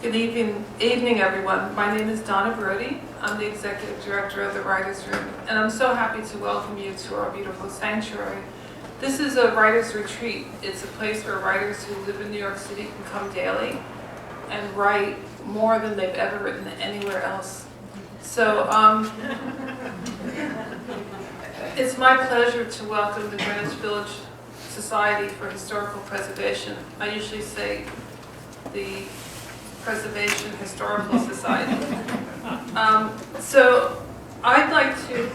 Good evening, everyone. My name is Donna Brody. I'm the Executive Director of the Writers' Room, and I'm so happy to welcome you to our beautiful sanctuary. This is a writer's retreat. It's a place where writers who live in New York City can come daily and write more than they've ever written anywhere else. So it's my pleasure to welcome the Greenwich Village Society for Historical Preservation. I usually say the Preservation Historical Society. So I'd like to,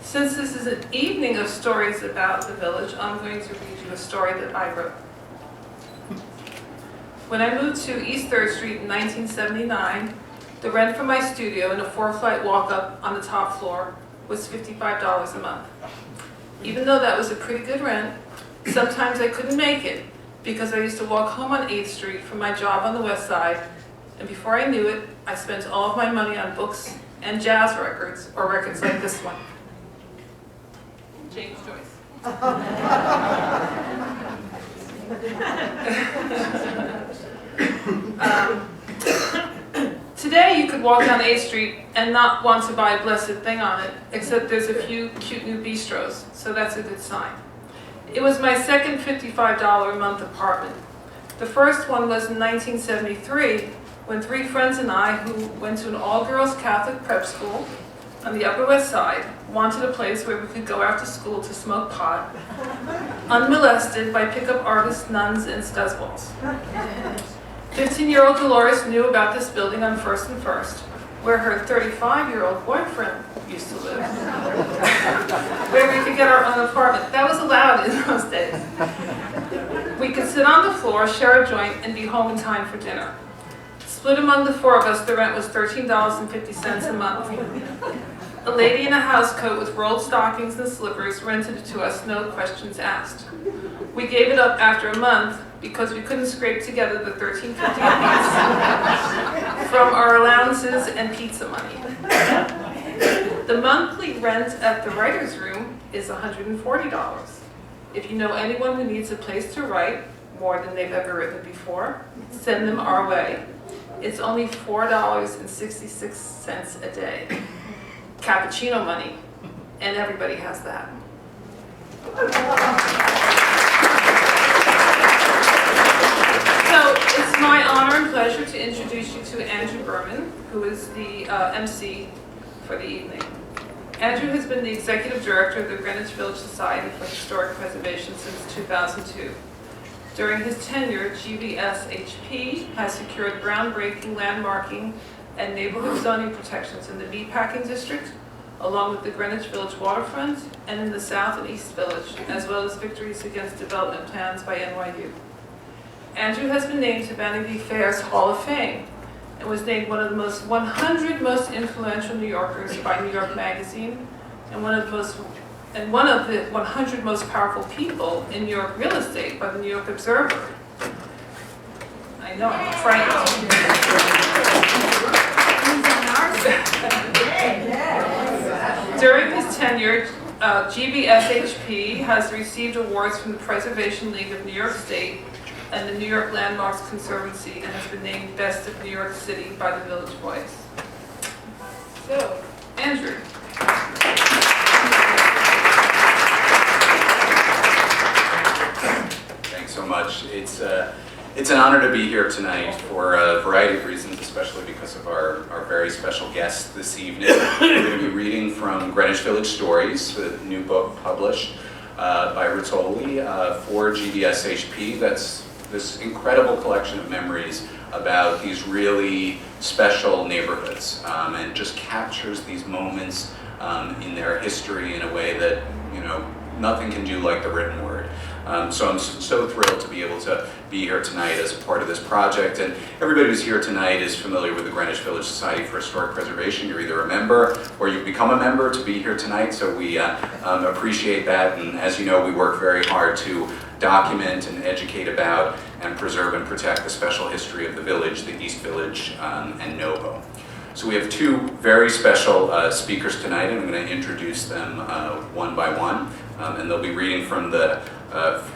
since this is an evening of stories about the village, I'm going to read you a story that I wrote. When I moved to East 3rd Street in 1979, the rent for my studio and a 4-flight walk-up on the top floor was $55 a month. Even though that was a pretty good rent, sometimes I couldn't make it because I used to walk home on 8th Street from my job on the West Side, and before I knew it, I spent all of my money on books and jazz records, or records like this one. James Joyce. Today you could walk down 8th Street and not want to buy a blessed thing on it, except there's a few cute new bistros, so that's a good sign. It was my second $55 a month apartment. The first one was in 1973, when 3 friends and I, who went to an all-girls Catholic prep school on the Upper West Side, wanted a place where we could go after school to smoke pot, unmolested by pickup artists, nuns, and scuzzballs. 15-year-old Dolores knew about this building on 1st and 1st, where her 35-year-old boyfriend used to live, where we could get our own apartment. That was allowed in those days. We could sit on the floor, share a joint, and be home in time for dinner. Split among the 4 of us, the rent was $13.50 a month. A lady in a housecoat with rolled stockings and slippers rented it to us, no questions asked. We gave it up after a month because we couldn't scrape together the $13.50 apiece from our allowances and pizza money. The monthly rent at the Writers' Room is $140. If you know anyone who needs a place to write, more than they've ever written before, send them our way. It's only $4.66 a day. Cappuccino money, and everybody has that. So it's my honor and pleasure to introduce you to Andrew Berman, who is the MC for the evening. Andrew has been the Executive Director of the Greenwich Village Society for Historic Preservation since 2002. During his tenure, GVSHP has secured groundbreaking landmarking and neighborhood zoning protections in the Meatpacking District, along with the Greenwich Village waterfront, and in the South and East Village, as well as victories against development plans by NYU. Andrew has been named to Vanity Fair's Hall of Fame, and was named one of the 100 most influential New Yorkers by New York Magazine, and one of the 100 most powerful people in New York real estate by the New York Observer. I know, I'm frightened. During his tenure, GVSHP has received awards from the Preservation League of New York State and the New York Landmarks Conservancy, and has been named Best of New York City by the Village Voice. So, Andrew. Thanks so much. It's an honor to be here tonight for a variety of reasons, especially because of our very special guest this evening. We're going to be reading from Greenwich Village Stories, the new book published by Rizzoli for GVSHP. That's this incredible collection of memories about these really special neighborhoods, and just captures these moments in their history in a way that, nothing can do like the written word. So I'm so thrilled to be able to be here tonight as a part of this project. And everybody who's here tonight is familiar with the Greenwich Village Society for Historic Preservation. You're either a member or you've become a member to be here tonight, so we appreciate that. And as you know, we work very hard to document and educate about and preserve and protect the special history of the village, the East Village and NoVo. So we have 2 very special speakers tonight, and I'm going to introduce them one by one. And they'll be reading from the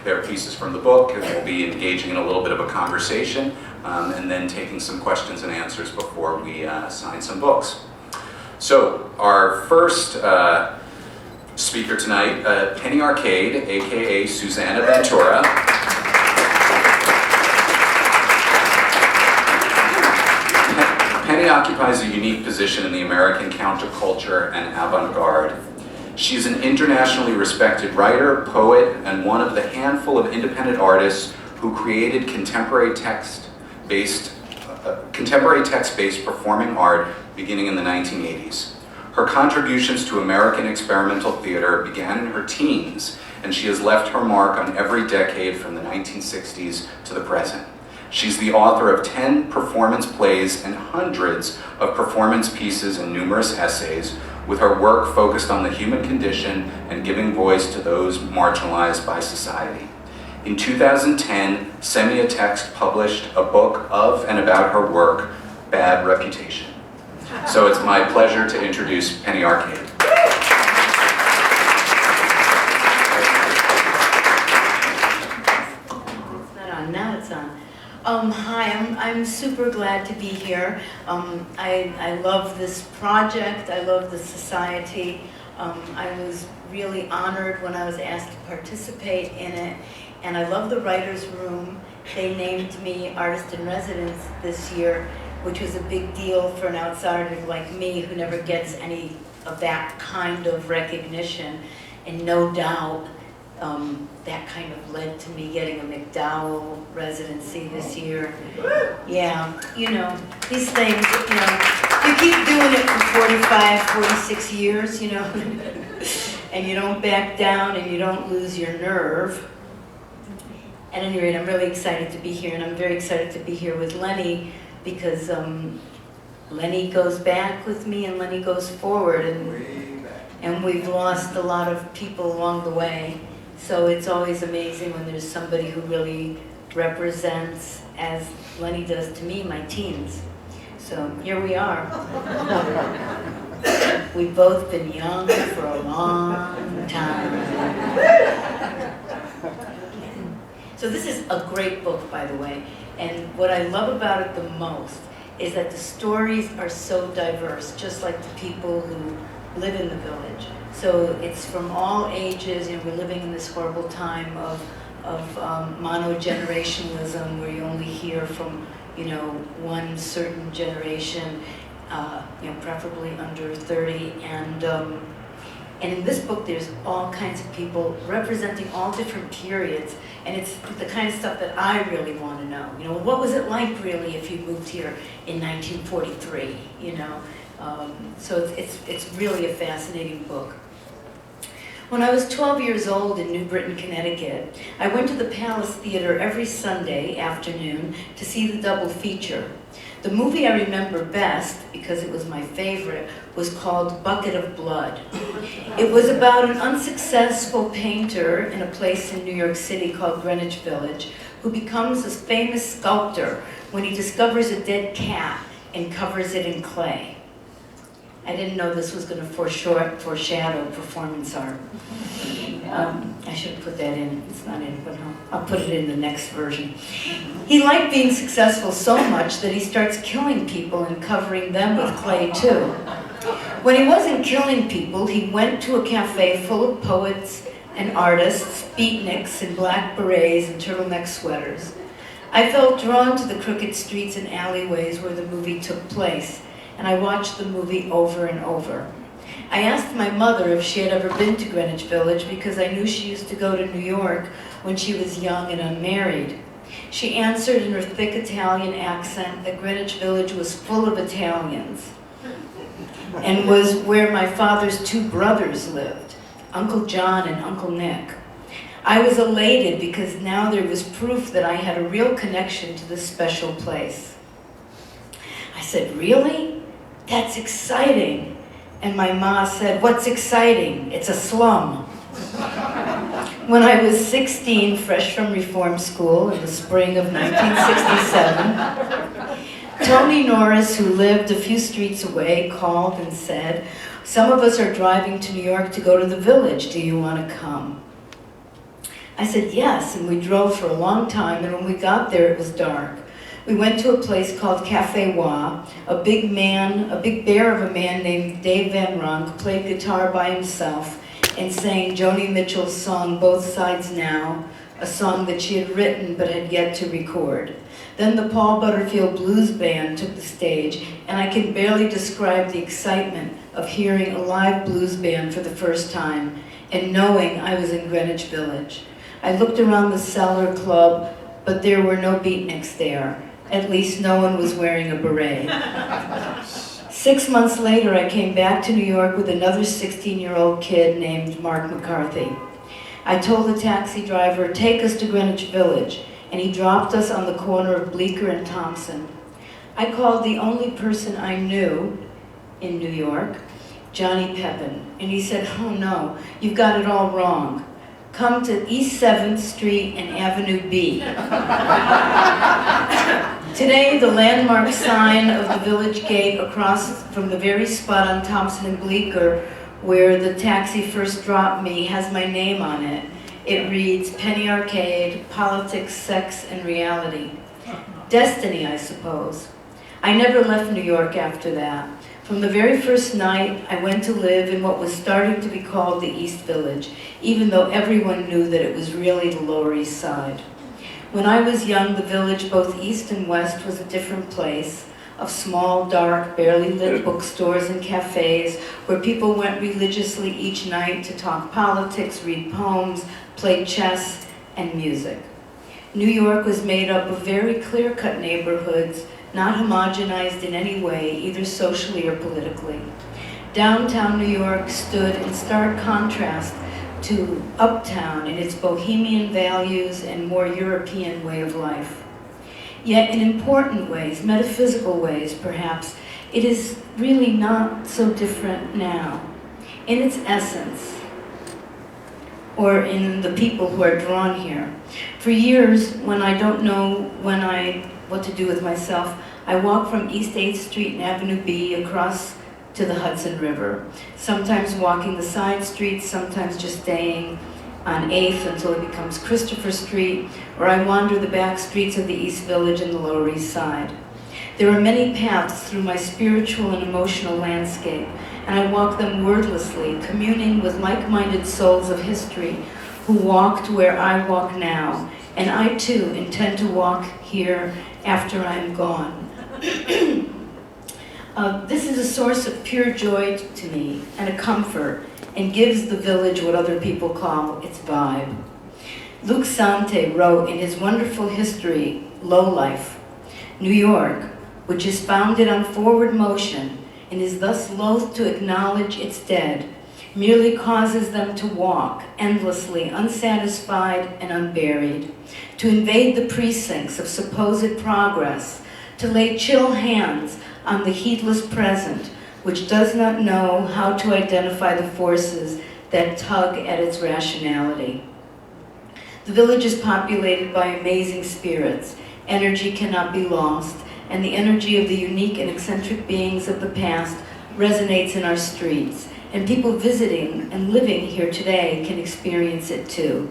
their pieces from the book, and we'll be engaging in a little bit of a conversation, and then taking some questions and answers before we sign some books. So our first speaker tonight, Penny Arcade, aka Susanna Ventura. Penny occupies a unique position in the American counterculture and avant-garde. She is an internationally respected writer, poet, and one of the handful of independent artists who created contemporary text-based performing art beginning in the 1980s. Her contributions to American experimental theater began in her teens, and she has left her mark on every decade from the 1960s to the present. She's the author of 10 performance plays and hundreds of performance pieces and numerous essays, with her work focused on the human condition and giving voice to those marginalized by society. In 2010, Semiotext published a book of and about her work, Bad Reputation. So it's my pleasure to introduce Penny Arcade. It's not on, now it's on. Hi, I'm super glad to be here. I love this project, I love the society. I was really honored when I was asked to participate in it, and I love the writer's room. They named me artist in residence this year, which was a big deal for an outsider like me who never gets any of that kind of recognition, and no doubt that kind of led to me getting a McDowell residency this year. Yeah, you know, these things, you know, you keep doing it for 45, 46 years, you know, and you don't back down and you don't lose your nerve. At any rate, I'm really excited to be here, and I'm very excited to be here with Lenny, because Lenny goes back with me and Lenny goes forward, and we've lost a lot of people along the way. So it's always amazing when there's somebody who really represents, as Lenny does to me, my teens. So here we are. We've both been young for a long time. So this is a great book, by the way. And what I love about it the most is that the stories are so diverse, just like the people who live in the village. So it's from all ages, you know, we're living in this horrible time of mono-generationalism, where you only hear from, you know, one certain generation, you know, preferably under 30, and in this book there's all kinds of people representing all different periods, and it's the kind of stuff that I really want to know. You know, what was it like really if you moved here in 1943, you know? So it's really a fascinating book. When I was 12 years old in New Britain, Connecticut, I went to the Palace Theater every Sunday afternoon to see the double feature. The movie I remember best, because it was my favorite, was called Bucket of Blood. It was about an unsuccessful painter in a place in New York City called Greenwich Village, who becomes a famous sculptor when he discovers a dead cat and covers it in clay. I didn't know this was going to foreshadow performance art. I should have put that in. It's not in, but I'll put it in the next version. He liked being successful so much that he starts killing people and covering them with clay too. When he wasn't killing people, he went to a cafe full of poets and artists, beatniks in black berets and turtleneck sweaters. I felt drawn to the crooked streets and alleyways where the movie took place, and I watched the movie over and over. I asked my mother if she had ever been to Greenwich Village because I knew she used to go to New York when she was young and unmarried. She answered in her thick Italian accent that Greenwich Village was full of Italians and was where my father's two brothers lived, Uncle John and Uncle Nick. I was elated because now there was proof that I had a real connection to this special place. I said, "Really? That's exciting." And my ma said, "What's exciting? It's a slum." When I was 16, fresh from reform school in the spring of 1967, Tony Norris, who lived a few streets away, called and said, "Some of us are driving to New York to go to the village. Do you want to come?" I said, yes, and we drove for a long time, and when we got there, it was dark. We went to a place called Cafe Wah. A big bear of a man named Dave Van Ronk played guitar by himself and sang Joni Mitchell's song, Both Sides Now, a song that she had written but had yet to record. Then the Paul Butterfield Blues Band took the stage, and I can barely describe the excitement of hearing a live blues band for the first time and knowing I was in Greenwich Village. I looked around the Cellar Club, but there were no beatniks there. At least no one was wearing a beret. 6 months later, I came back to New York with another 16-year-old kid named Mark McCarthy. I told the taxi driver, take us to Greenwich Village, and he dropped us on the corner of Bleecker and Thompson. I called the only person I knew in New York, Johnny Pepin, and he said, oh no, you've got it all wrong. Come to East 7th Street and Avenue B. Today, the landmark sign of the village gate across from the very spot on Thompson and Bleecker where the taxi first dropped me has my name on it. It reads, Penny Arcade, Politics, Sex, and Reality. Destiny, I suppose. I never left New York after that. From the very first night, I went to live in what was starting to be called the East Village, even though everyone knew that it was really the Lower East Side. When I was young, the village, both east and west, was a different place, of small, dark, barely lit bookstores and cafes where people went religiously each night to talk politics, read poems, play chess, and music. New York was made up of very clear-cut neighborhoods, not homogenized in any way, either socially or politically. Downtown New York stood in stark contrast to uptown in its bohemian values and more European way of life. Yet in important ways, metaphysical ways perhaps, it is really not so different now. In its essence, or in the people who are drawn here. For years, when I don't know what to do with myself, I walk from East 8th Street and Avenue B across to the Hudson River, sometimes walking the side streets, sometimes just staying on 8th until it becomes Christopher Street, or I wander the back streets of the East Village and the Lower East Side. There are many paths through my spiritual and emotional landscape, and I walk them wordlessly, communing with like-minded souls of history who walked where I walk now, and I too intend to walk here after I'm gone. This is a source of pure joy to me and a comfort, and gives the village what other people call its vibe. Luc Sante wrote in his wonderful history, Low Life, New York, which is founded on forward motion and is thus loath to acknowledge its dead, merely causes them to walk endlessly, unsatisfied and unburied, to invade the precincts of supposed progress, to lay chill hands on the heedless present, which does not know how to identify the forces that tug at its rationality. The village is populated by amazing spirits. Energy cannot be lost, and the energy of the unique and eccentric beings of the past resonates in our streets, and people visiting and living here today can experience it too.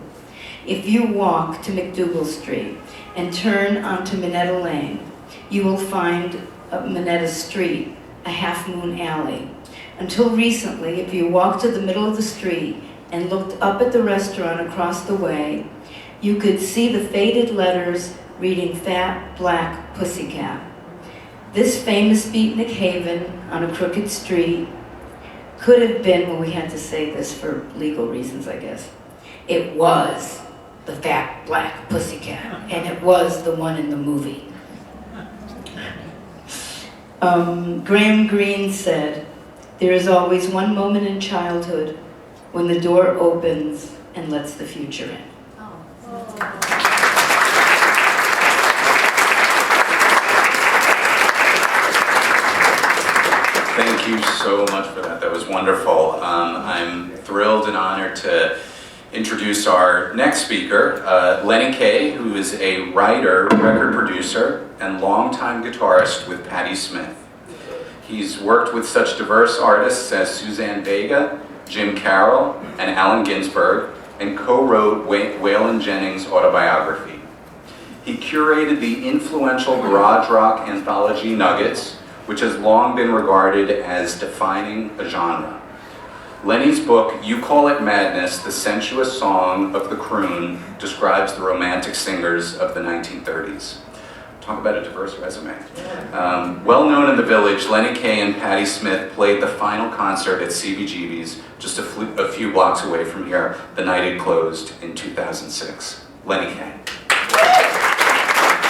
If you walk to McDougal Street and turn onto Minetta Lane, you will find Minetta Street, a half-moon alley. Until recently, if you walked to the middle of the street and looked up at the restaurant across the way, you could see the faded letters reading Fat Black Pussycat. This famous beatnik haven on a crooked street could have been, well, we had to say this for legal reasons, I guess. It was the Fat Black Pussycat, and it was the one in the movie. Graham Greene said, there is always one moment in childhood when the door opens and lets the future in. Thank you so much for that. That was wonderful. I'm thrilled and honored to introduce our next speaker, Lenny Kaye, who is a writer, record producer, and longtime guitarist with Patti Smith. He's worked with such diverse artists as Suzanne Vega, Jim Carroll, and Allen Ginsberg, and co-wrote Waylon Jennings' autobiography. He curated the influential garage rock anthology Nuggets, which has long been regarded as defining a genre. Lenny's book, You Call It Madness, The Sensuous Song of the Croon, describes the romantic singers of the 1930s. Talk about a diverse resume. Well known in the village, Lenny Kaye and Patti Smith played the final concert at CBGB's just a few blocks away from here the night it closed in 2006. Lenny Kaye.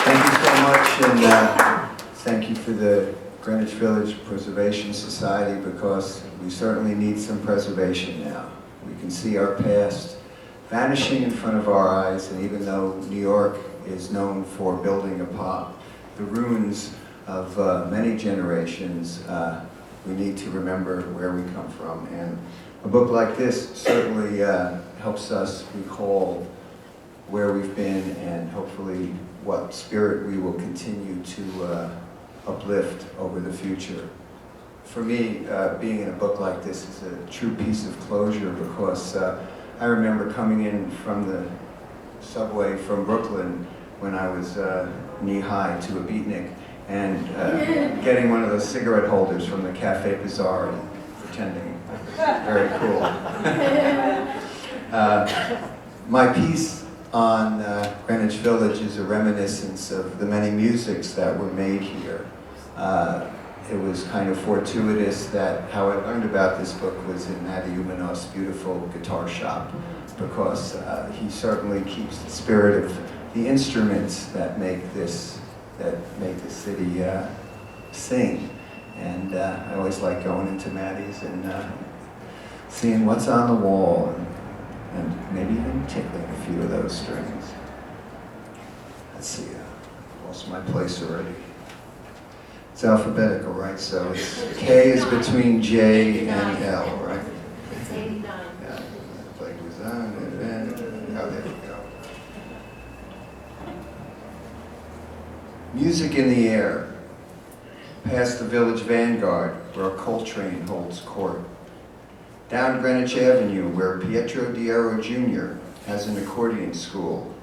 Thank you so much, and thank you for the Greenwich Village Preservation Society, because we certainly need some preservation now. We can see our past vanishing in front of our eyes, and even though New York is known for building upon the ruins of many generations, we need to remember where we come from. And a book like this certainly helps us recall where we've been and hopefully what spirit we will continue to uplift over the future. For me, being in a book like this is a true piece of closure, because I remember coming in from the subway from Brooklyn when I was knee-high to a beatnik, and getting one of those cigarette holders from the Cafe Bazaar and pretending it was very cool. My piece on Greenwich Village is a reminiscence of the many musics that were made here. It was kind of fortuitous that how I learned about this book was in Matty Umanoff's beautiful guitar shop, because he certainly keeps the spirit of the instruments that make the city sing. And I always like going into Matty's and seeing what's on the wall, and maybe even tickling a few of those strings. Let's see, I lost my place already. It's alphabetical, right? So it's K is between J and L, right? It's 89. Yeah, like was on, and oh, there we go. Music in the air, past the village vanguard where a coal train holds court. Down Greenwich Avenue where Pietro Diero Jr. has an accordion school,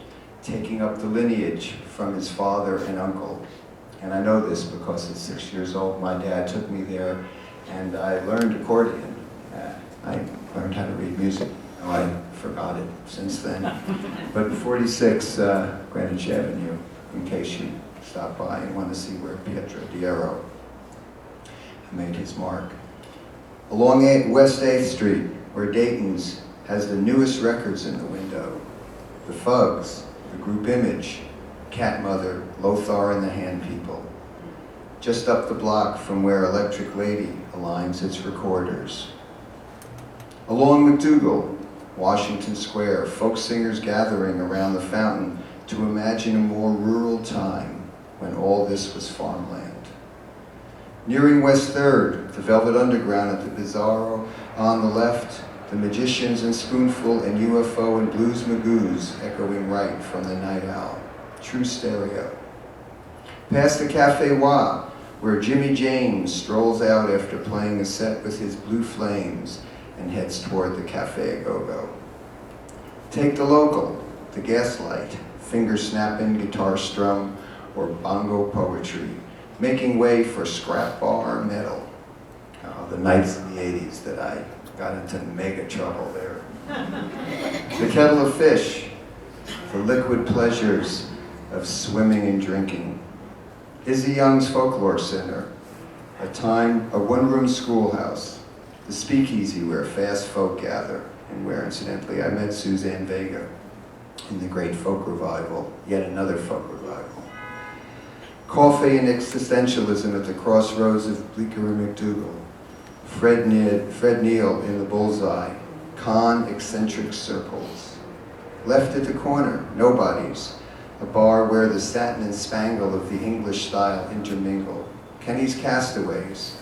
taking up the lineage from his father and uncle. And I know this because at 6 years old, my dad took me there and I learned accordion. I learned how to read music. Oh, I forgot it since then. But 46 Greenwich Avenue, in case you stop by and want to see where Pietro Diero made his mark. Along West 8th Street, where Dayton's has the newest records in the window. The Fugs, the Group Image, Cat Mother, Lothar and the Hand People. Just up the block from where Electric Lady aligns its recorders. Along McDougal, Washington Square, folk singers gathering around the fountain to imagine a more rural time when all this was farmland. Nearing West 3rd, the Velvet Underground at the Bizarro on the left, the Magicians and Spoonful and UFO and Blues Magoos echoing right from the Night Owl. True stereo. Past the Cafe Wa, where Jimmy James strolls out after playing a set with his Blue Flames and heads toward the Cafe Go-Go. Take the local, the Gaslight, finger-snapping guitar strum or bongo poetry, making way for scrap bar metal. The nights in the 80s that I got into mega trouble there. The Kettle of Fish, the liquid pleasures of swimming and drinking. Izzy Young's Folklore Center, a one-room schoolhouse, the speakeasy where fast folk gather, and where, incidentally, I met Suzanne Vega in the Great Folk Revival, yet another folk revival. Coffee and existentialism at the crossroads of Bleecker and McDougal. Fred Neal in the Bullseye, con eccentric circles. Left at the corner, Nobody's, a bar where the satin and spangle of the English style intermingle. Kenny's Castaways,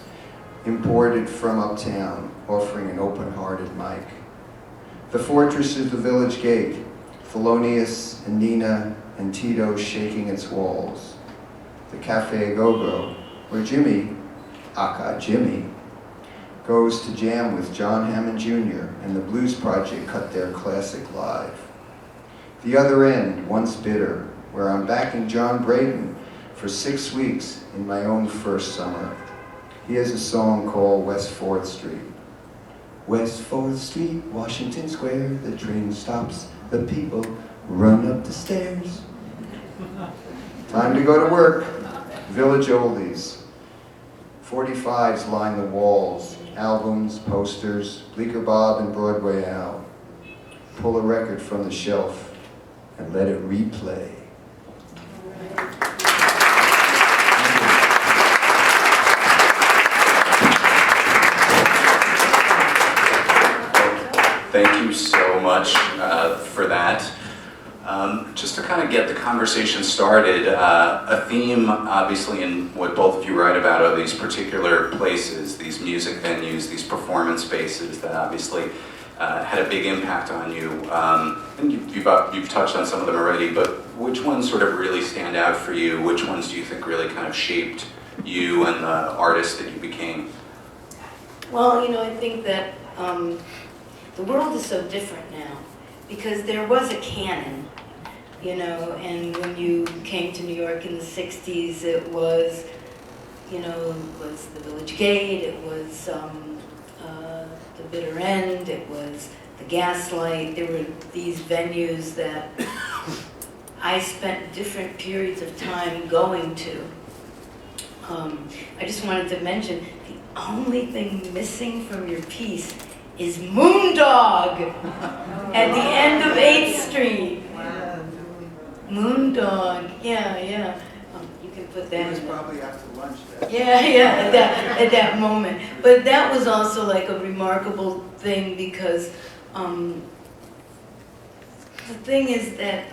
imported from uptown, offering an open-hearted mic. The Fortress of the Village Gate, Thelonious and Nina and Tito shaking its walls. The Cafe Go-Go, where Jimmy, aka Jimmy, goes to jam with John Hammond Jr. and the Blues Project cut their classic live. The Other End, Once Bitter, where I'm backing John Braden for 6 weeks in my own first summer. He has a song called West 4th Street. West 4th Street, Washington Square, the train stops, the people run up the stairs. Time to go to work. Village oldies. 45s line the walls, albums, posters, Bleecker Bob and Broadway Al. Pull a record from the shelf and let it replay. Thank you so much for that. Just to kind of get the conversation started, a theme obviously in what both of you write about are these particular places, these music venues, these performance spaces that obviously had a big impact on you. And you've touched on some of them already, but which ones sort of really stand out for you? Which ones do you think really kind of shaped you and the artist that you became? Well, you know, I think that the world is so different now because there was a canon, you know, and when you came to New York in the 60s, it was, you know, it was the Village Gate, it was the Bitter End, it was the Gaslight. There were these venues that I spent different periods of time going to. I just wanted to mention, the only thing missing from your piece is Moondog at the end of 8th Street. Moondog, yeah. You can put that. It was probably after lunch then. Yeah, at that moment. But that was also like a remarkable thing because the thing is that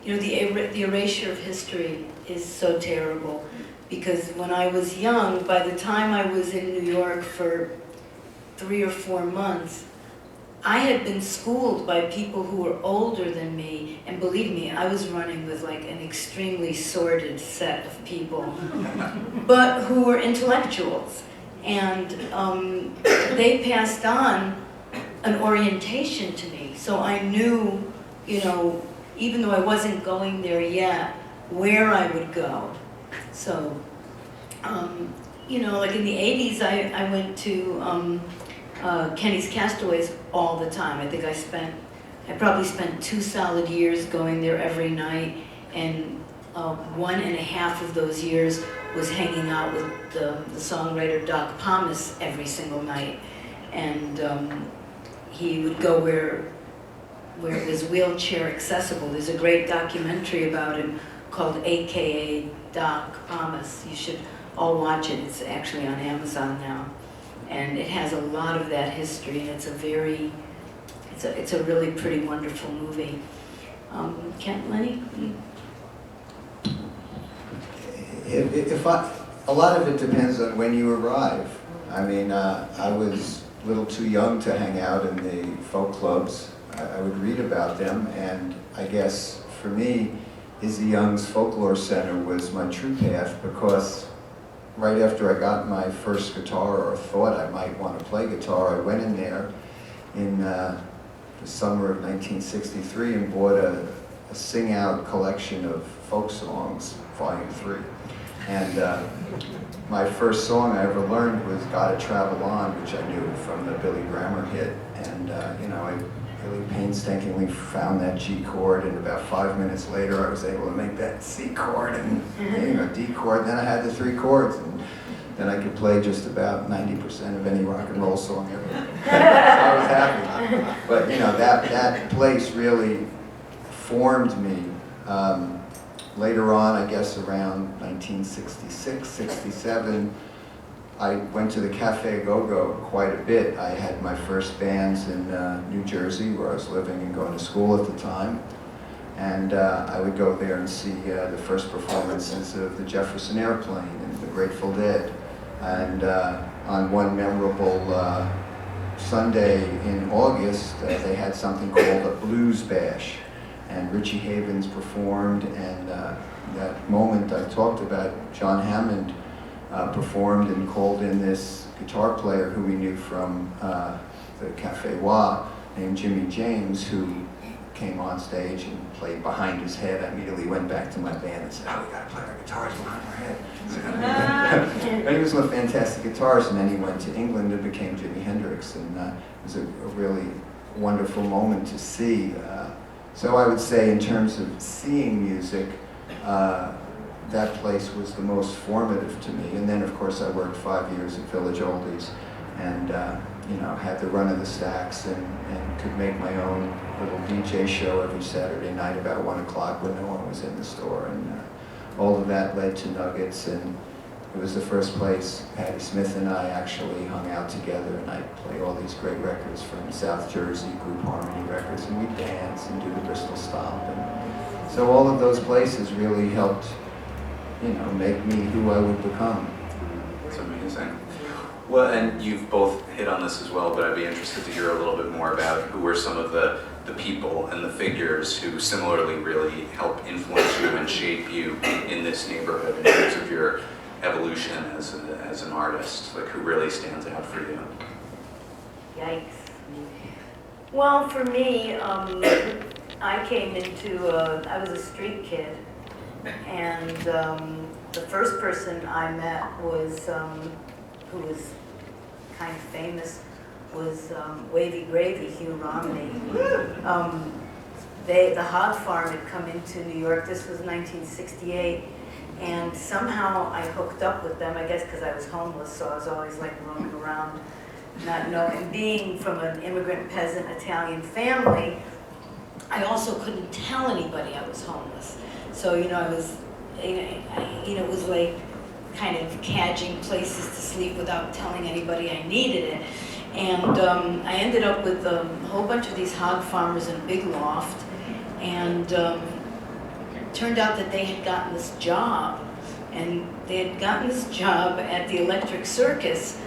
you know, the erasure of history is so terrible. Because when I was young, by the time I was in New York for 3 or 4 months, I had been schooled by people who were older than me, and believe me, I was running with like an extremely sordid set of people, but who were intellectuals, and they passed on an orientation to me, so I knew, you know, even though I wasn't going there yet, where I would go. So, you know, like in the 80s, I went to Kenny's Castaways all the time. I think I probably spent 2 solid years going there every night, and 1.5 of those years was hanging out with the songwriter Doc Pomus every single night. And he would go where it was wheelchair accessible. There's a great documentary about him called AKA Doc Pomus. You should all watch it. It's actually on Amazon now. And it has a lot of that history, and it's a really pretty wonderful movie. Lenny? A lot of it depends on when you arrive. I mean, I was a little too young to hang out in the folk clubs. I would read about them, and I guess for me, Izzy Young's Folklore Center was my true path, because right after I got my first guitar, or thought I might want to play guitar, I went in there in the summer of 1963 and bought a sing-out collection of folk songs, volume 3. And my first song I ever learned was Gotta Travel On, which I knew from the Billy Grammer hit. And you know, I really painstakingly found that G chord, and about 5 minutes later I was able to make that C chord and you know, D chord, and then I had the 3 chords, and then I could play just about 90% of any rock and roll song ever. So I was happy. But you know, that place really formed me. Later on, I guess around 1966, 67, I went to the Cafe Go-Go quite a bit. I had my first bands in New Jersey, where I was living and going to school at the time. And I would go there and see the first performances of the Jefferson Airplane and the Grateful Dead. And on one memorable Sunday in August, they had something called a Blues Bash. And Richie Havens performed, and that moment I talked about, John Hammond performed and called in this guitar player who we knew from the Cafe Wah, named Jimmy James, who came on stage and played behind his head. I immediately went back to my band and said, "Oh, we gotta play our guitars behind our head." But he was a fantastic guitarist, and then he went to England and became Jimi Hendrix, and it was a really wonderful moment to see. So I would say, in terms of seeing music, that place was the most formative to me. And then, of course, I worked 5 years at Village Oldies, and had the run of the stacks, and could make my own little DJ show every Saturday night about 1 o'clock when no one was in the store. And all of that led to Nuggets, and it was the first place Patti Smith and I actually hung out together, and I'd play all these great records from South Jersey, Group Harmony records, and we'd dance and do the Bristol Stomp. And so all of those places really helped, make me who I would become. That's amazing. Well, and you've both hit on this as well, but I'd be interested to hear a little bit more about who were some of the people and the figures who similarly really helped influence you and shape you in this neighborhood in terms of your evolution as an artist. Like, who really stands out for you? Yikes. Well, for me, I came into, I was a street kid, and the first person I met was, who was kind of famous, was Wavy Gravy, Hugh Romney. The hog farm had come into New York. This was 1968, and somehow I hooked up with them, I guess because I was homeless, so I was always like roaming around, not knowing. Being from an immigrant peasant Italian family, I also couldn't tell anybody I was homeless. So, I was, it was like kind of cadging places to sleep without telling anybody I needed it. And I ended up with a whole bunch of these hog farmers in a big loft, and turned out that they had gotten this job, and they had gotten this job at the Electric Circus,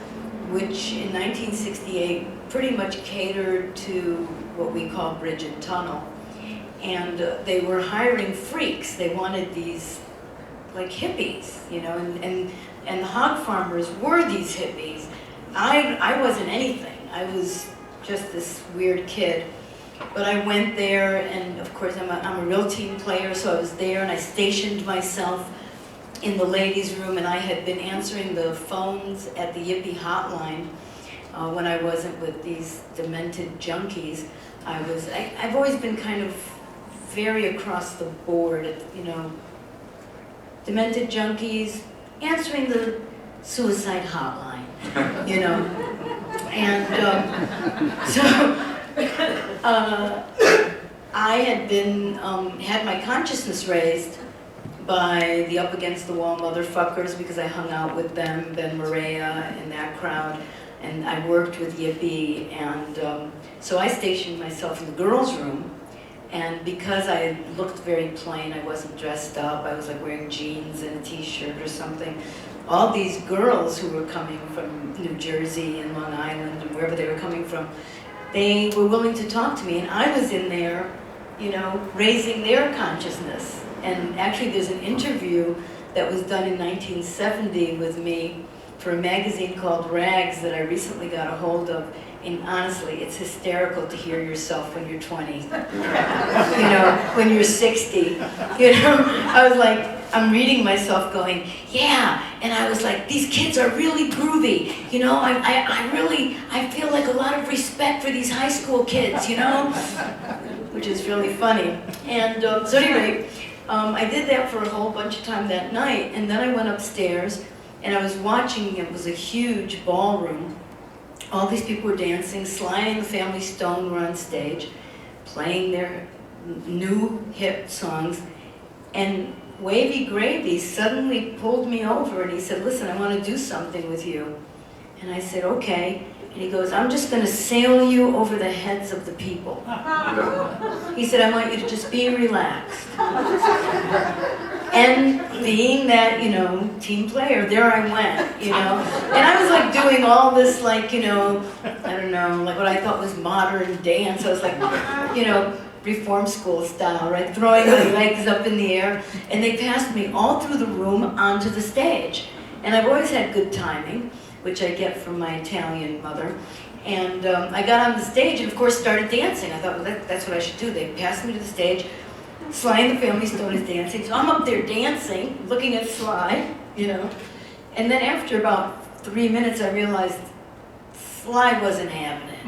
which in 1968 pretty much catered to what we call bridge and tunnel. And they were hiring freaks. They wanted these like hippies, and the hog farmers were these hippies. I wasn't anything. I was just this weird kid. But I went there, and of course I'm a real team player, so I was there, and I stationed myself in the ladies' room, and I had been answering the phones at the Yippie hotline when I wasn't with these demented junkies. I've always been kind of very across the board, demented junkies, answering the suicide hotline, And so I had been, had my consciousness raised by the Up Against the Wall motherfuckers, because I hung out with them, Ben Maria and that crowd, and I worked with Yippie, and so I stationed myself in the girls' room. And because I looked very plain, I wasn't dressed up, I was like wearing jeans and a t-shirt or something, all these girls who were coming from New Jersey and Long Island and wherever they were coming from, they were willing to talk to me, and I was in there, raising their consciousness. And actually there's an interview that was done in 1970 with me for a magazine called Rags that I recently got a hold of. And honestly, it's hysterical to hear yourself when you're 20, when you're 60, I was like, I'm reading myself going, yeah, and I was like, these kids are really groovy, I feel like a lot of respect for these high school kids, which is really funny. And so anyway, I did that for a whole bunch of time that night, and then I went upstairs, and I was watching, it was a huge ballroom. All these people were dancing. Sly and the Family Stone were on stage, playing their new hip songs. And Wavy Gravy suddenly pulled me over and he said, listen, I want to do something with you. And I said, okay. And he goes, I'm just going to sail you over the heads of the people. He said, I want you to just be relaxed. And being that, team player, there I went, And I was like doing all this like, I don't know, like what I thought was modern dance. I was like, reform school style, right? Throwing my legs up in the air. And they passed me all through the room onto the stage. And I've always had good timing, which I get from my Italian mother. And I got on the stage and of course started dancing. I thought, well, that's what I should do. They passed me to the stage. Sly and the Family Stone is dancing. So I'm up there dancing, looking at Sly, you know. And then after about 3 minutes, I realized Sly wasn't having it.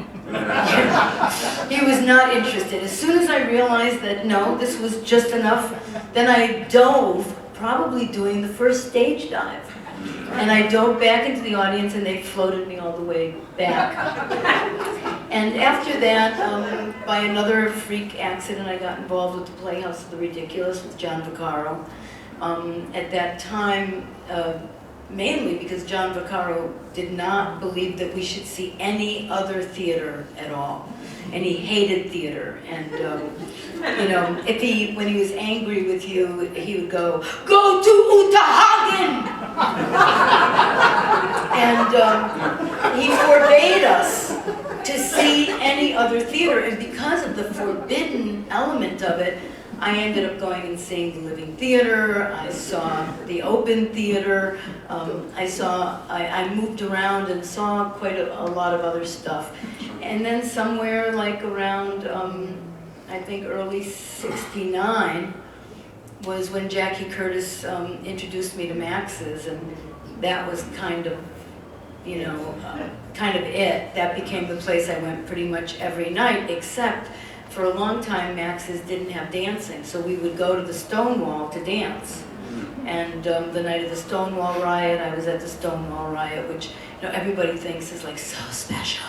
He was not interested. As soon as I realized that, no, this was just enough, then I dove, probably doing the first stage dive. And I dove back into the audience and they floated me all the way back. And after that, by another freak accident, I got involved with the Playhouse of the Ridiculous with John Vaccaro. At that time, mainly because John Vaccaro did not believe that we should see any other theater at all. And he hated theater. And, you know, when he was angry with you, he would go to Utahagen! And he forbade us to see any other theater. And because of the forbidden element of it, I ended up going and seeing the Living Theater. I saw the Open Theater. I moved around and saw quite a lot of other stuff. And then somewhere like around, I think early '69 was when Jackie Curtis introduced me to Max's, and that was kind of, you know, kind of it. That became the place I went pretty much every night, except for a long time, Max's didn't have dancing, so we would go to the Stonewall to dance. And the night of the Stonewall riot, I was at the Stonewall riot, which, you know, everybody thinks is like so special.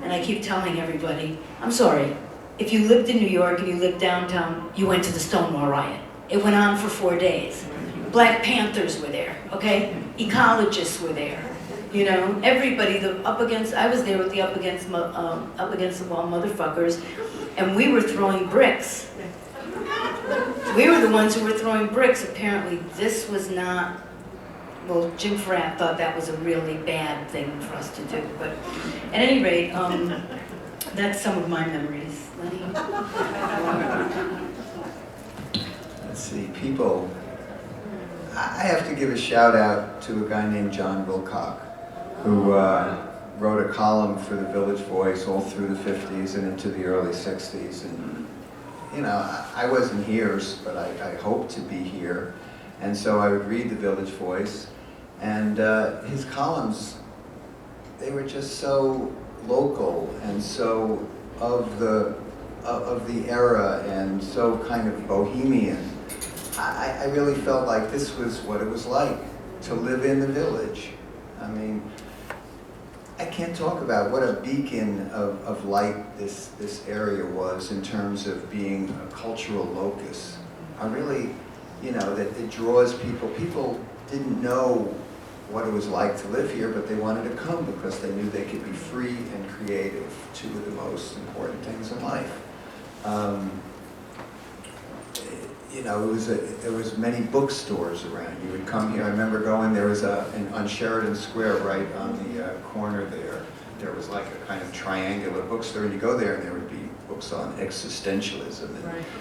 And I keep telling everybody, I'm sorry, if you lived in New York and you lived downtown, you went to the Stonewall riot. It went on for 4 days. Black Panthers were there, okay? Ecologists were there. You know, everybody, I was there with the up against the wall motherfuckers, and we were throwing bricks. We were the ones who were throwing bricks. Apparently this was not, well, Jim Fratt thought that was a really bad thing for us to do. But at any rate, that's some of my memories. Lenny? Let's see, people. I have to give a shout out to a guy named John Wilcock, who wrote a column for the Village Voice all through the 50s and into the early 60s. And, you know, I wasn't here, but I hoped to be here. And so I would read the Village Voice. And his columns, they were just so local and so of the era and so kind of bohemian. I really felt like this was what it was like to live in the village. I mean, I can't talk about what a beacon of light this area was in terms of being a cultural locus. I really, you know, that it draws people. People didn't know what it was like to live here, but they wanted to come because they knew they could be free and creative, two of the most important things in life. You know, there was many bookstores around. You would come here. I remember going. There was on Sheridan Square, right on the corner there. There was like a kind of triangular bookstore, and you go there, and there would be books on existentialism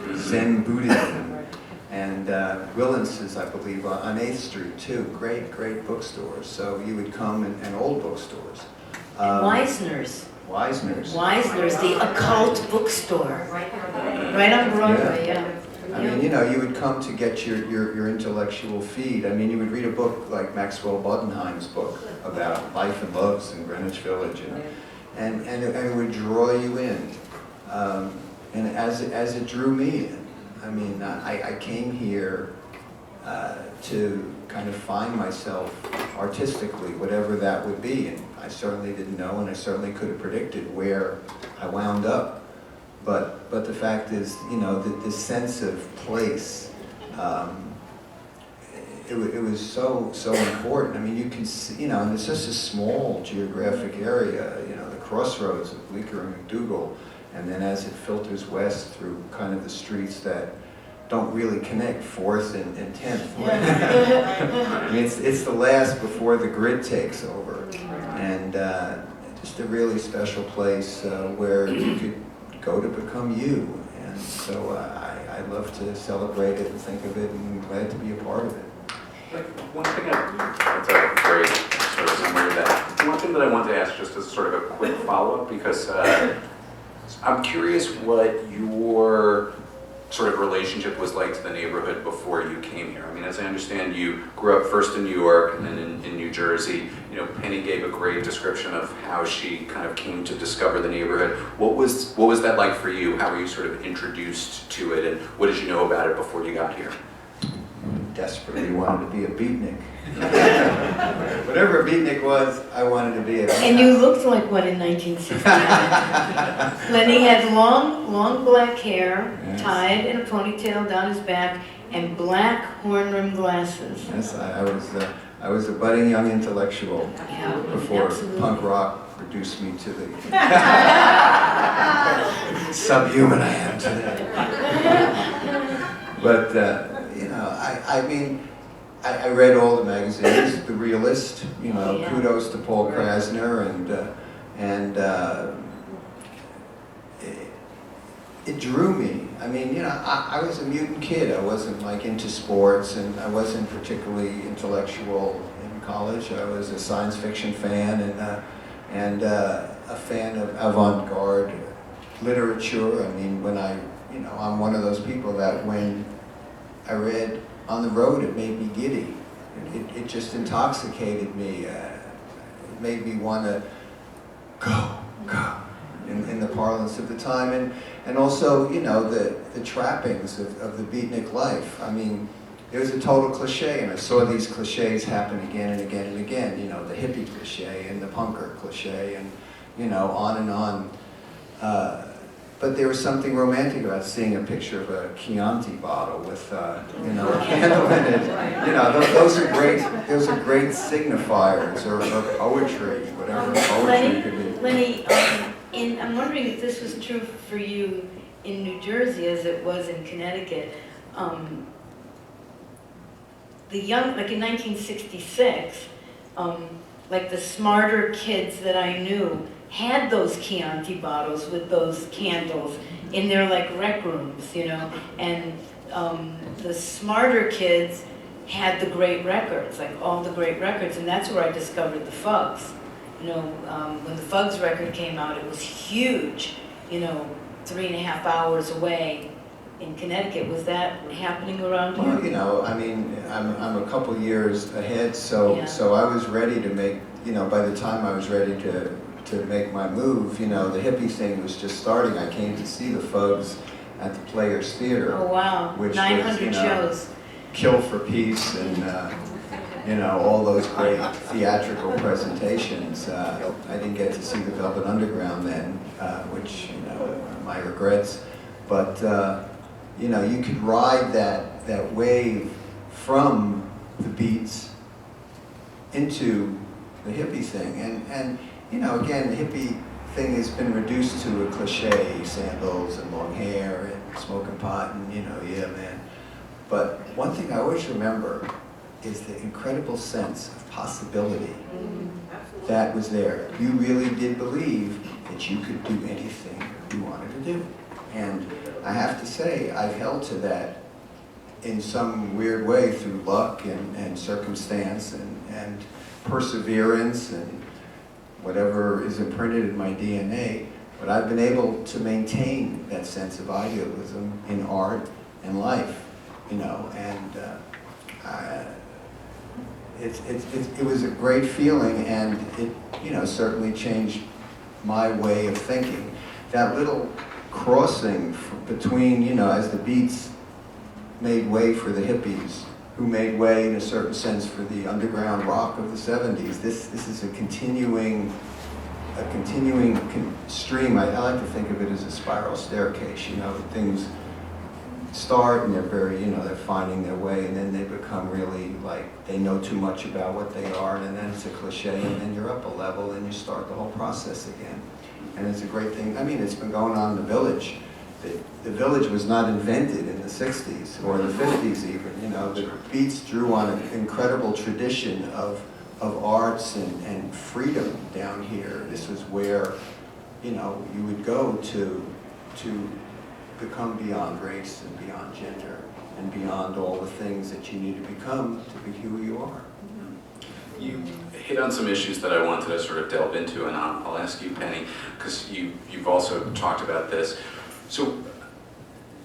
and Zen Buddhism, and Willins's, I believe, on 8th Street too. Great bookstores. So you would come and old bookstores. Weisner's, the occult bookstore, right on Broadway. Yeah. I mean, you know, you would come to get your intellectual feed. I mean, you would read a book like Maxwell Bodenheim's book about life and loves in Greenwich Village, and it would draw you in. And as it drew me in, I mean, I came here to kind of find myself artistically, whatever that would be. And I certainly didn't know, and I certainly could have predicted where I wound up. But the fact is, you know, this sense of place, it was so important. I mean, you can see, you know, and it's just a small geographic area, you know, the crossroads of Bleecker and McDougal, and then as it filters west through kind of the streets that don't really connect, 4th and 10th. I mean, it's the last before the grid takes over, and just a really special place where you could go to become you, and so I love to celebrate it and think of it, and I'm glad to be a part of it. One thing, that's a great sort of summary of that. One thing that I wanted to ask, just as sort of a quick follow-up, because I'm curious what your sort of relationship was like to the neighborhood before you came here. I mean, as I understand, you grew up first in New York and then in New Jersey. You know, Penny gave a great description of how she kind of came to discover the neighborhood. What was that like for you? How were you sort of introduced to it, and what did you know about it before you got here? Desperately wanted to be a beatnik. Whatever a beatnik was, I wanted to be a beatnik. And you looked like one in 1969. Lenny had long black hair, Yes. tied in a ponytail down his back, and black horn-rimmed glasses. Yes, I was a budding young intellectual Yeah, before absolutely. punk rock reduced me to the subhuman I am today. But you know, I mean, I read all the magazines, The Realist. You know, Yeah. kudos to Paul Krasner, and it drew me. I mean, you know, I was a mutant kid. I wasn't like into sports, and I wasn't particularly intellectual in college. I was a science fiction fan and a fan of avant-garde literature. I mean, you know, I'm one of those people that when I read on the road, it made me giddy. It just intoxicated me. It made me want to go, in the parlance of the time. And also, you know, the trappings of the beatnik life. I mean, it was a total cliche, and I saw these cliches happen again and again and again. You know, the hippie cliche and the punker cliche, and, you know, on and on. But there was something romantic about seeing a picture of a Chianti bottle with, you know, a candle in it. You know, those are great signifiers, or poetry, whatever poetry could be. Lenny, I'm wondering if this was true for you in New Jersey as it was in Connecticut. The young, like in 1966, like the smarter kids that I knew had those Chianti bottles with those candles in their like rec rooms, you know, and the smarter kids had the great records, like all the great records, and that's where I discovered the Fugs. You know, when the Fugs record came out, it was huge, you know, 3.5 hours away in Connecticut. Was that happening around here? Well, you know, I mean, I'm a couple years ahead, so Yeah. so I was ready to make, you know, by the time I was ready to make my move, you know, the hippie thing was just starting. I came to see the Fugs at the Players Theater. Oh wow, Which 900 was, you know, shows. Kill for Peace and, you know, all those great theatrical presentations. I didn't get to see the Velvet Underground then, which, you know, my regrets. But, you know, you could ride that wave from the Beats into the hippie thing. And you know, again, the hippie thing has been reduced to a cliche, sandals and long hair and smoking pot and, you know, yeah, man. But one thing I always remember is the incredible sense of possibility that was there. You really did believe that you could do anything you wanted to do. And I have to say, I've held to that in some weird way through luck and circumstance and perseverance and whatever is imprinted in my DNA. But I've been able to maintain that sense of idealism in art and life, you know, and it was a great feeling, and it, you know, certainly changed my way of thinking. That little crossing between, you know, as the Beats made way for the hippies, who made way in a certain sense for the underground rock of the 70s. This is a continuing stream. I like to think of it as a spiral staircase. You know, things start and they're very, you know, they're finding their way, and then they become really like they know too much about what they are, and then it's a cliche, and then you're up a level and you start the whole process again. And it's a great thing. I mean, it's been going on in the Village. The Village was not invented in the 60s or the 50s even. You know, the Beats drew on an incredible tradition of arts and freedom down here. This was where, you know, you would go to become beyond race and beyond gender and beyond all the things that you need to become to be who you are. You hit on some issues that I wanted to sort of delve into, and I'll ask you, Penny, because you've also talked about this. So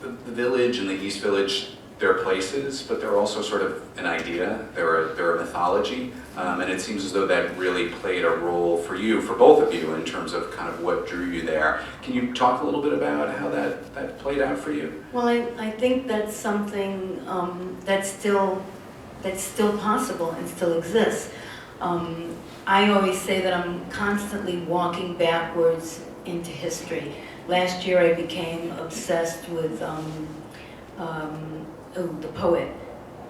the village and the East Village, they're places, but they're also sort of an idea. They're a mythology, and it seems as though that really played a role for you, for both of you, in terms of kind of what drew you there. Can you talk a little bit about how that played out for you? Well, I think that's something that's still possible and still exists. I always say that I'm constantly walking backwards into history. Last year I became obsessed with the poet,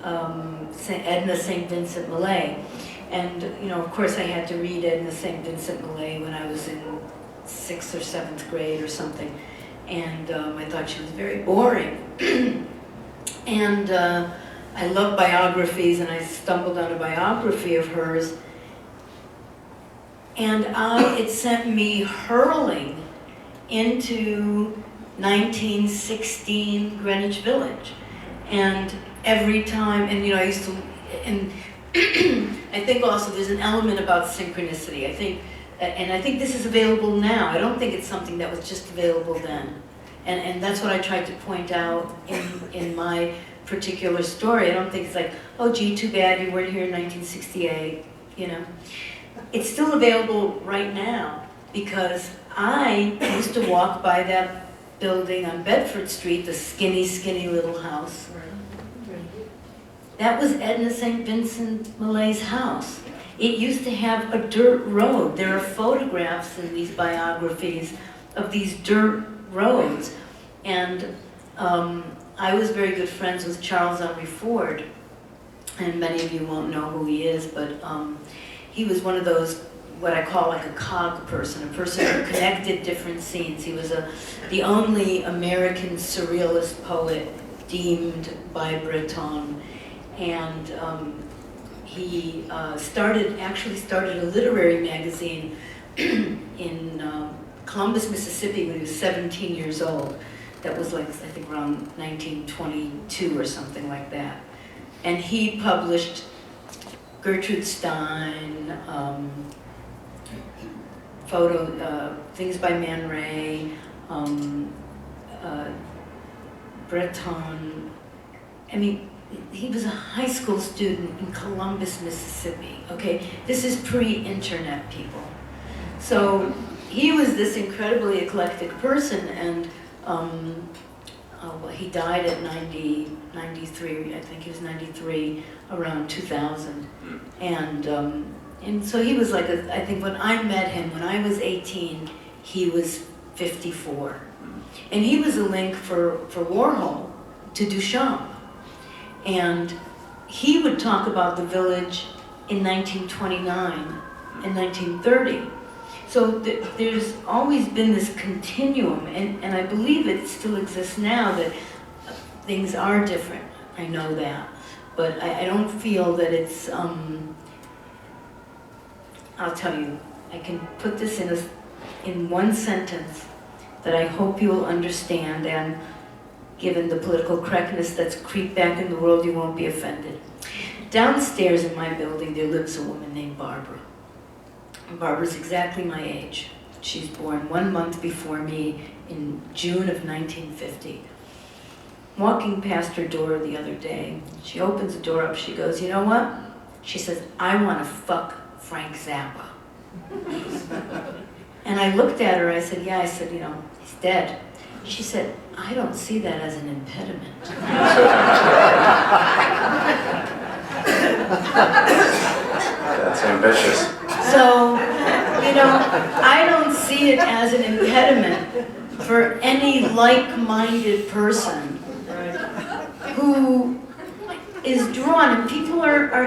Edna St. Vincent Millay. And, you know, of course I had to read Edna St. Vincent Millay when I was in 6th or 7th grade or something. And I thought she was very boring. And I love biographies, and I stumbled on a biography of hers. And it sent me hurling into 1916 Greenwich Village. And every time, and you know, I used to, and I think also there's an element about synchronicity. I think this is available now. I don't think it's something that was just available then. And that's what I tried to point out in my particular story. I don't think it's like, oh gee, too bad you weren't here in 1968, you know. It's still available right now because I used to walk by that building on Bedford Street, the skinny, skinny little house. That was Edna St. Vincent Millay's house. It used to have a dirt road. There are photographs in these biographies of these dirt roads. And I was very good friends with Charles Henry Ford, and many of you won't know who he is, but he was one of those, what I call like a cog person, a person who connected different scenes. He was the only American surrealist poet deemed by Breton, and he actually started a literary magazine in Columbus, Mississippi when he was 17 years old. That was like, I think around 1922 or something like that. And he published Gertrude Stein, things by Man Ray, Breton. I mean, he was a high school student in Columbus, Mississippi, okay? This is pre-internet, people. So he was this incredibly eclectic person, and he died at 93, I think he was 93, around 2000. And so he was like, I think when I met him, when I was 18, he was 54. And he was a link for Warhol to Duchamp. And he would talk about the village in 1929 and 1930. So there's always been this continuum, and I believe it still exists now, that things are different. I know that. But I don't feel that it's, I'll tell you, I can put this in one sentence that I hope you will understand, and given the political correctness that's creeped back in the world, you won't be offended. Downstairs in my building, there lives a woman named Barbara. And Barbara's exactly my age. She's born 1 month before me in June of 1950. Walking past her door the other day, she opens the door up, she goes, you know what? She says, I want to fuck Frank Zappa. And I looked at her, I said, yeah, I said, you know, he's dead. She said, I don't see that as an impediment. That's ambitious. So, you know, I don't see it as an impediment for any like-minded person who is drawn, and people are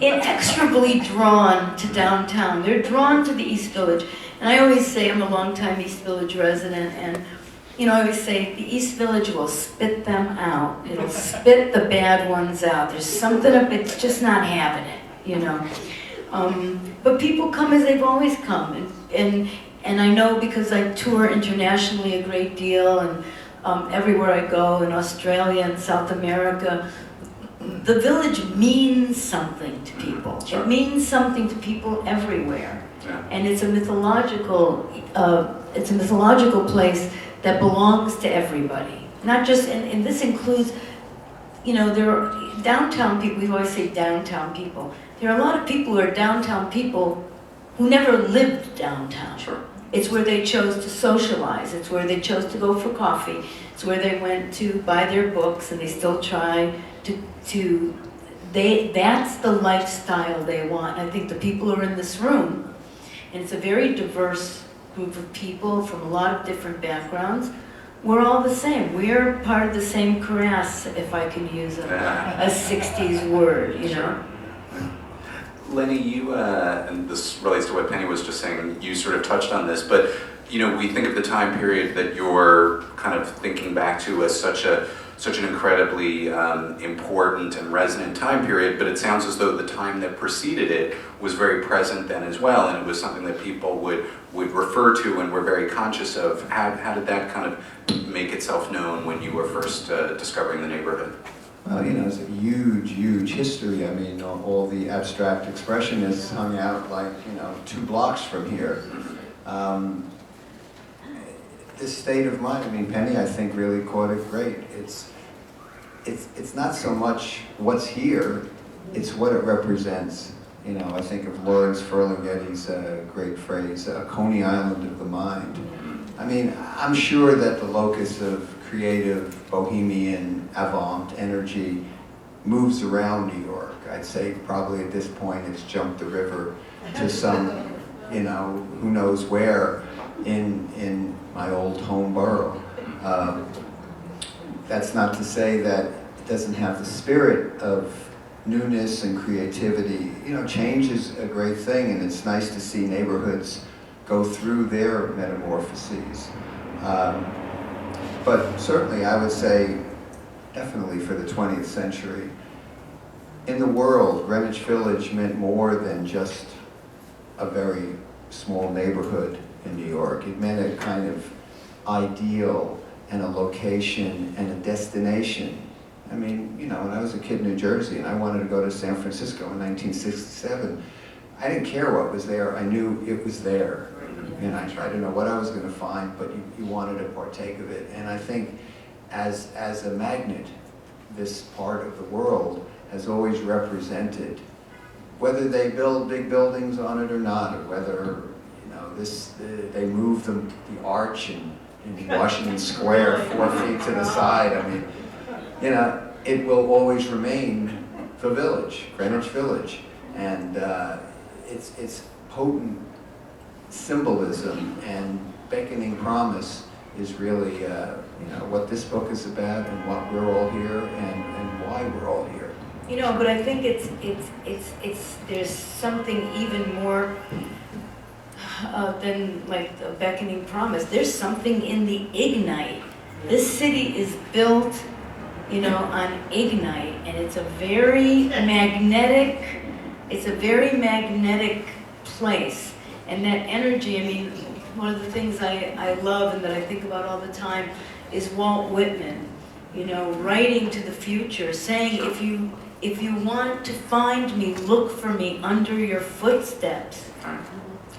inexorably drawn to downtown. They're drawn to the East Village. And I always say, I'm a longtime East Village resident, and you know, I always say the East Village will spit them out. It'll spit the bad ones out. There's something up, it's just not having it, you know. But people come as they've always come, and I know because I tour internationally a great deal, and everywhere I go, in Australia and South America, the village means something to people. Sure. It means something to people everywhere. Yeah. And it's a mythological place that belongs to everybody. Not just, and this includes, you know, there are downtown people, we always say downtown people. There are a lot of people who are downtown people who never lived downtown. Sure. It's where they chose to socialize. It's where they chose to go for coffee. It's where they went to buy their books, and they still try that's the lifestyle they want. I think the people who are in this room, and it's a very diverse group of people from a lot of different backgrounds, we're all the same. We're part of the same creasse, if I can use a 60s word, you know? Lenny, you, and this relates to what Penny was just saying, you sort of touched on this, but you know, we think of the time period that you're kind of thinking back to as such an incredibly important and resonant time period, but it sounds as though the time that preceded it was very present then as well, and it was something that people would refer to and were very conscious of. How did that kind of make itself known when you were first discovering the neighborhood? Well, you know, it's a huge, huge history. I mean, all the abstract expressionists hung out like, you know, 2 blocks from here. This state of mind, I mean, Penny, I think, really caught it great. It's not so much what's here, it's what it represents. You know, I think of Lawrence Ferlinghetti's great phrase, a Coney Island of the mind. I mean, I'm sure that the locus of creative, bohemian, avant energy moves around New York. I'd say probably at this point it's jumped the river to some, you know, who knows where in my old home borough. That's not to say that it doesn't have the spirit of newness and creativity. You know, change is a great thing, and it's nice to see neighborhoods go through their metamorphoses. But certainly I would say, definitely for the 20th century, in the world, Greenwich Village meant more than just a very small neighborhood in New York. It meant a kind of ideal and a location and a destination. I mean, you know, when I was a kid in New Jersey and I wanted to go to San Francisco in 1967, I didn't care what was there. I knew it was there. And I didn't know what I was going to find, but you wanted to partake of it. And I think as a magnet, this part of the world has always represented, whether they build big buildings on it or not, or whether, you know, they move the arch in Washington Square 4 feet to the side. I mean, you know, it will always remain the village, Greenwich Village. And it's potent symbolism and beckoning promise is really, you know, what this book is about and what we're all here and why we're all here. You know, but I think there's something even more than like a beckoning promise. There's something in the ignite. This city is built, you know, on ignite, and it's a very magnetic place. And that energy, I mean, one of the things I love and that I think about all the time is Walt Whitman, you know, writing to the future, saying, if you want to find me, look for me under your footsteps,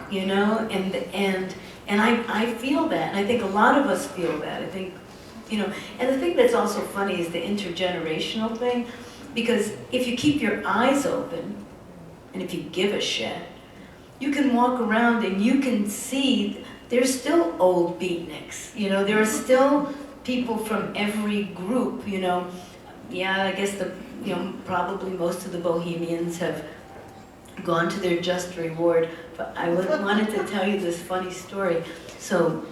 you know, and I feel that, and I think a lot of us feel that. I think, you know, and the thing that's also funny is the intergenerational thing, because if you keep your eyes open, and if you give a shit, you can walk around and you can see there's still old beatniks, you know, there are still people from every group, you know. Yeah, I guess you know, probably most of the bohemians have gone to their just reward, but I wanted to tell you this funny story. So,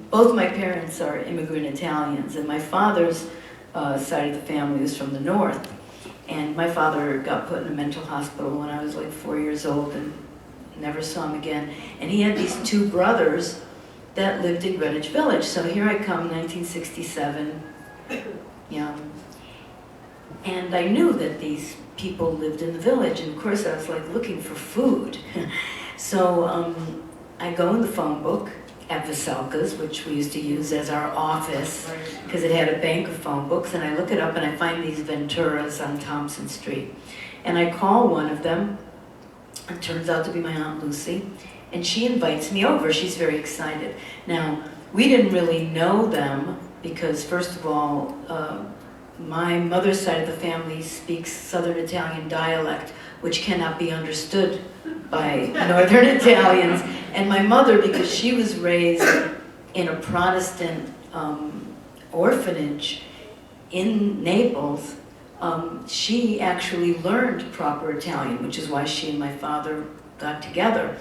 both my parents are immigrant Italians, and my father's side of the family was from the north. And my father got put in a mental hospital when I was like 4 years old and never saw him again. And he had these 2 brothers that lived in Greenwich Village. So here I come, 1967, young. And I knew that these people lived in the village, and of course I was like looking for food. So I go in the phone book, at Veselka's, which we used to use as our office, because it had a bank of phone books, and I look it up and I find these Venturas on Thompson Street. And I call one of them, it turns out to be my Aunt Lucy, and she invites me over. She's very excited. Now, we didn't really know them because, first of all, my mother's side of the family speaks Southern Italian dialect, which cannot be understood by Northern Italians. And my mother, because she was raised in a Protestant orphanage in Naples, she actually learned proper Italian, which is why she and my father got together.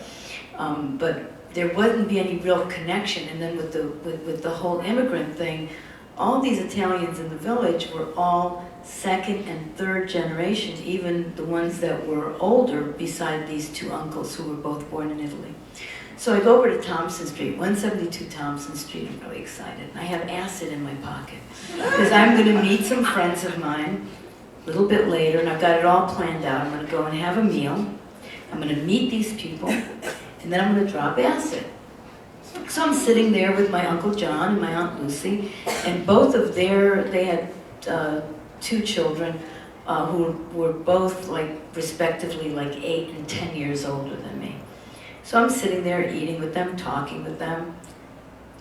But there wouldn't be any real connection. And then with the whole immigrant thing, all these Italians in the village were all second and third generations, even the ones that were older, beside these two uncles who were both born in Italy. So I go over to Thompson Street, 172 Thompson Street. I'm really excited. I have acid in my pocket because I'm going to meet some friends of mine a little bit later, and I've got it all planned out. I'm going to go and have a meal. I'm going to meet these people, and then I'm going to drop acid. So I'm sitting there with my Uncle John and my Aunt Lucy, and both of they had two children who were both respectively 8 and 10 years older than me. So I'm sitting there eating with them, talking with them,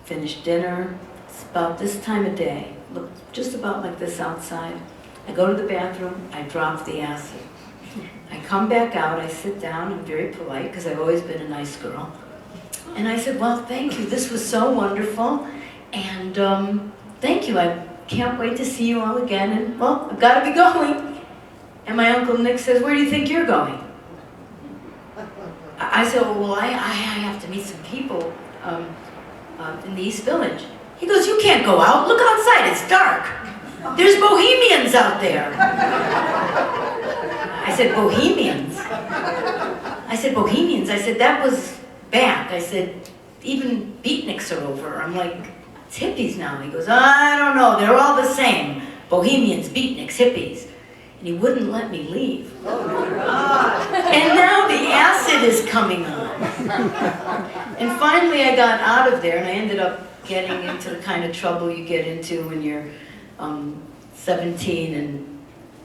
finished dinner. It's about this time of day, look just about like this outside. I go to the bathroom, I drop the acid. I come back out, I sit down, I'm very polite because I've always been a nice girl. And I said, well, thank you, this was so wonderful, and thank you, I can't wait to see you all again, and well, I've got to be going. And my Uncle Nick says, where do you think you're going? I said, well, I have to meet some people in the East Village. He goes, you can't go out, look outside, it's dark. There's Bohemians out there. I said, Bohemians? I said, that was back. I said, even beatniks are over. I'm like, it's hippies now. He goes, I don't know, they're all the same. Bohemians, beatniks, hippies. And he wouldn't let me leave. And now the acid is coming on. And finally I got out of there, and I ended up getting into the kind of trouble you get into when you're 17 and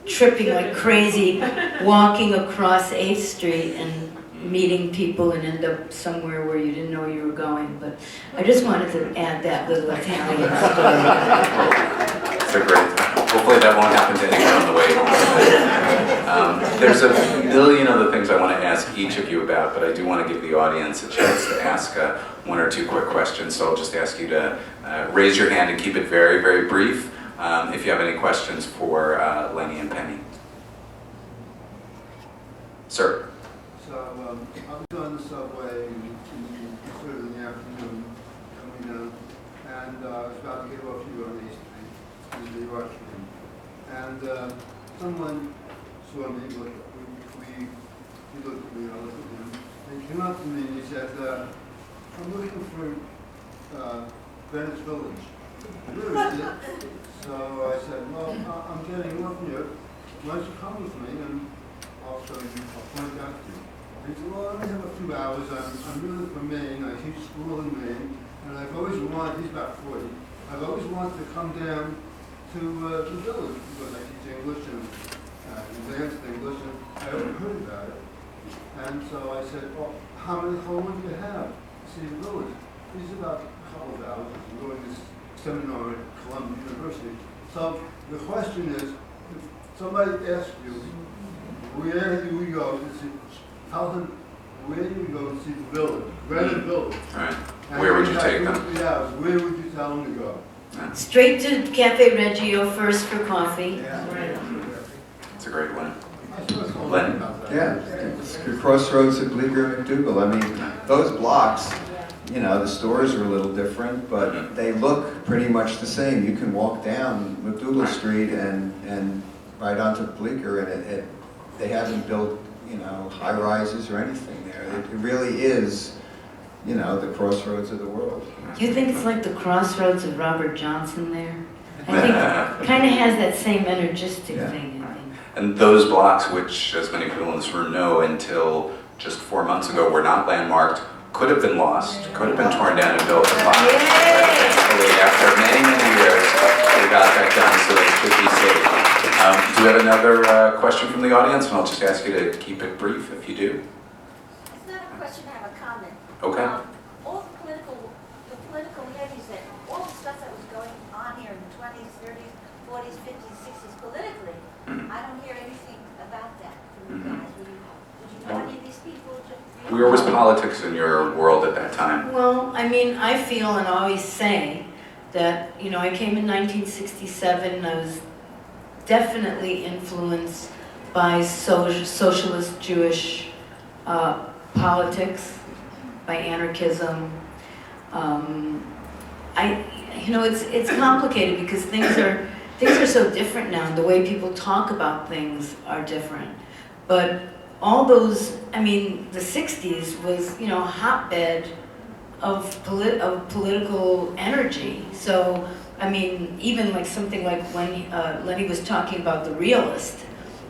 tripping like crazy, walking across 8th Street and meeting people and end up somewhere where you didn't know you were going. But I just wanted to add that little Italian story. It's a great, hopefully that won't happen to anyone on the way home. There's a million other things I want to ask each of you about, but I do want to give the audience a chance to ask one or two quick questions. So I'll just ask you to raise your hand and keep it very, very brief if you have any questions for Lenny and Penny. Sir. So I was on the subway sort of in the afternoon coming down, and I was about to get off here on 8th Street in the York Street. And someone saw me, he looked at me, I looked at him, and he came up to me and he said, I'm looking for Greenwich Village. So I said, well, I'm getting off here. Why don't you come with me and I'll show you, I'll point out to you. And he said, well, I only have a few hours. I'm really from Maine. I teach school in Maine. And I've always wanted, he's about 40, I've always wanted to come down to the village because I teach English and advanced English, and I hadn't heard about it. And so I said, well, how long do you have to see the village? He said, about a couple of hours. I'm going to this seminar at Columbia University. So the question is, if somebody asks you, where do we go to see, tell them, where do we go to see the village, Greenwich Village? All right. Where would you take them? Yeah, where would you tell them to go? Straight to Cafe Reggio first for coffee. It's a great one. Len? Yeah, it's the crossroads at Bleecker and McDougal. I mean, those blocks, you know, the stores are a little different, but they look pretty much the same. You can walk down McDougal Street and right onto Bleecker, and they haven't built, you know, high rises or anything there. It really is, you know, the crossroads of the world. Do you think it's like the crossroads of Robert Johnson there? I think it kind of has that same energistic thing, I think. And those blocks, which, as many people in this room know, until just 4 months ago were not landmarked, could have been lost, could have been torn down and built upon. But thankfully, after many, many years, we got that done so that it could be saved. Do we have another question from the audience? And I'll just ask you to keep it brief if you do. It's not a question, I have a comment. Okay. All the political heavies that, all the stuff that was going on here in the 20s, 30s, 40s, 50s, 60s politically, I don't hear anything about that from you guys. Would you know any of these people? Where was politics in your world at that time? Well, I mean, I feel and always say that, you know, I came in 1967 and I was definitely influenced by socialist Jewish politics, by anarchism. It's complicated because things are so different now. The way people talk about things are different. But all those, I mean, the 60s was, you know, a hotbed of political energy. So, I mean, even like something like when Lenny was talking about the realist,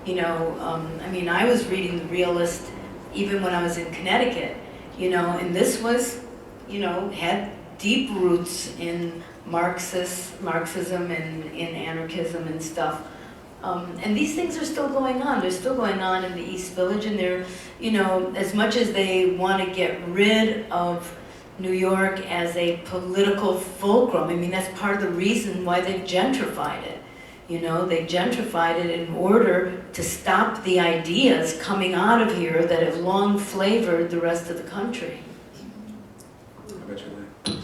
you know, I mean, I was reading the realist even when I was in Connecticut, you know, and this was, you know, had deep roots in Marxism and in anarchism and stuff. And these things are still going on. They're still going on in the East Village, and they're, you know, as much as they want to get rid of New York as a political fulcrum, I mean, that's part of the reason why they've gentrified it. You know, they gentrified it in order to stop the ideas coming out of here that have long flavored the rest of the country.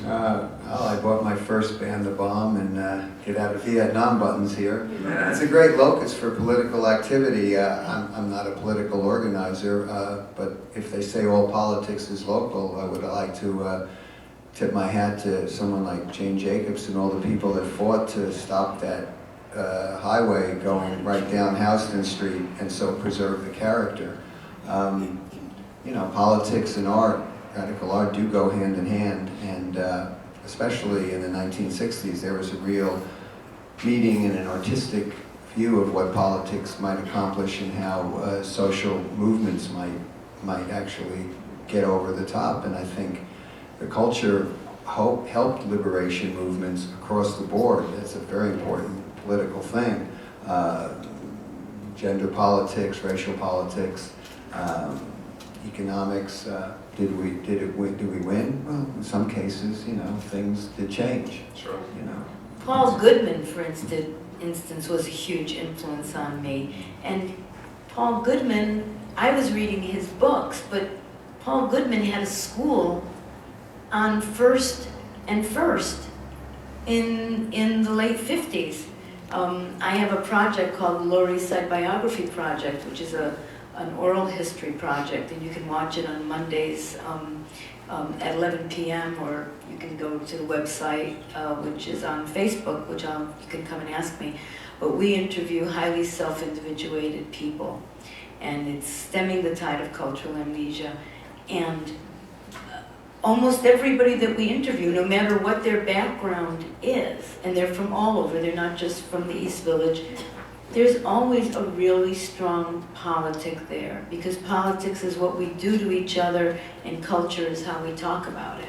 I bought my first Ban the Bomb and Get Out of Vietnam buttons here. It's a great locus for political activity. I'm not a political organizer, but if they say all politics is local, I would like to tip my hat to someone like Jane Jacobs and all the people that fought to stop that highway going right down Houston Street and so preserve the character. You know, politics and art, radical art, do go hand in hand, and especially in the 1960s, there was a real meeting and an artistic view of what politics might accomplish and how social movements might actually get over the top. And I think the culture helped liberation movements across the board. That's a very important political thing. Gender politics, racial politics, economics. Did we win? Well, in some cases, you know, things did change. Sure. You know. Paul Goodman, for instance, was a huge influence on me. And Paul Goodman, I was reading his books, but Paul Goodman had a school on First and First in the late 50s. I have a project called the Lower East Side Biography Project, which is an oral history project, and you can watch it on Mondays at 11 p.m. or you can go to the website, which is on Facebook, which you can come and ask me. But we interview highly self-individuated people, and it's stemming the tide of cultural amnesia. And almost everybody that we interview, no matter what their background is, and they're from all over, they're not just from the East Village, there's always a really strong politic there, because politics is what we do to each other, and culture is how we talk about it.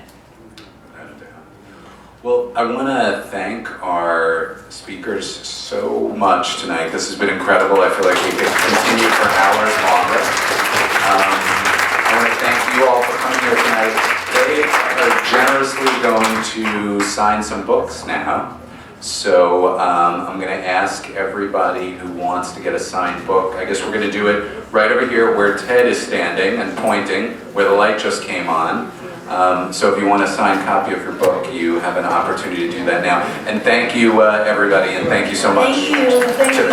Well, I want to thank our speakers so much tonight. This has been incredible. I feel like we could continue for hours longer. I want to thank you all for coming here tonight. They are generously going to sign some books now. So I'm going to ask everybody who wants to get a signed book. I guess we're going to do it right over here where Ted is standing and pointing, where the light just came on. So if you want a signed copy of your book, you have an opportunity to do that now. And thank you, everybody, and thank you so much Thank you. to